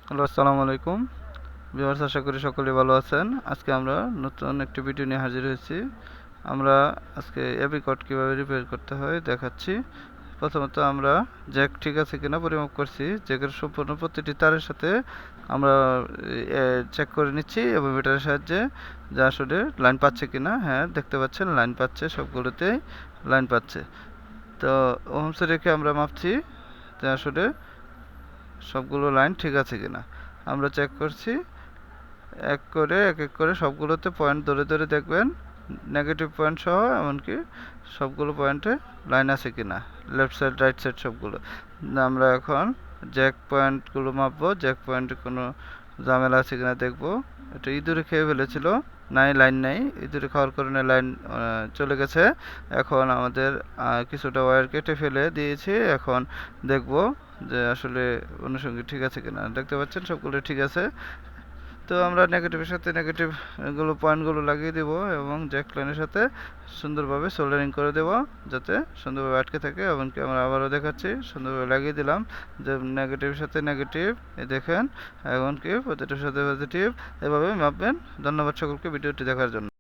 Hello, আসসালামু আলাইকুম viewers, আশা করি সকলে ভালো আছেন। আজকে আমরা নতুন একটি ভিডিও নিয়ে হাজির হয়েছি। আমরা আজকে এপি কোড কীভাবে রিপেয়ার করতে হয় দেখাচ্ছি। প্রথমত আমরা জ্যাক ঠিক আছে কিনা পরিমাপ করছি। জ্যাকের সম্পূর্ণ প্রতিটি তারের সাথে আমরা চেক করে নিচ্ছি এবং মিটারের সাহায্যে যে আসলে লাইন পাচ্ছে কিনা। হ্যাঁ, দেখতে পাচ্ছেন লাইন পাচ্ছে, সবগুলোতেই লাইন পাচ্ছে। তো ওহমসে রেখে আমরা মাপছি যে আসলে সবগুলো লাইন ঠিক আছে কিনা। আমরা চেক করছি এক এক করে সবগুলোতে পয়েন্ট ধরে ধরে দেখবেন, নেগেটিভ পয়েন্ট সহ, এমনকি সবগুলো পয়েন্টে লাইন আছে কিনা, লেফট সাইড রাইট সাইড সবগুলো। আমরা এখন জ্যাক পয়েন্টগুলো মাপবো, জ্যাক পয়েন্টে কোনো ঝামেলা আছে কিনা দেখবো। এটা ইঁদুরে খেয়ে ফেলেছিল, নাই লাইন নাই, ইঁদুরে খাওয়ার কারণে লাইন চলে গেছে। এখন আমাদের কিছুটা ওয়্যার কেটে ফেলে দিয়েছি। এখন দেখবো যে আসলে অনুষঙ্গিক ঠিক আছে কিনা। দেখতে পাচ্ছেন সবগুলো ঠিক আছে। তো আমরা নেগেটিভের সাথে নেগেটিভ গুলো পয়েন্টগুলো লাগিয়ে দেব এবং জ্যাক লাইনের সাথে সুন্দরভাবে সোল্ডারিং করে দেব যাতে সুন্দরভাবে আটকে থাকে। এমনকি আমরা আবারও দেখাচ্ছি, সুন্দরভাবে লাগিয়ে দিলাম যে নেগেটিভের সাথে নেগেটিভ, দেখেন, এমনকি পজিটিভের সাথে পজিটিভ। এভাবে মাপবেন। ধন্যবাদ সকলকে ভিডিওটি দেখার জন্য।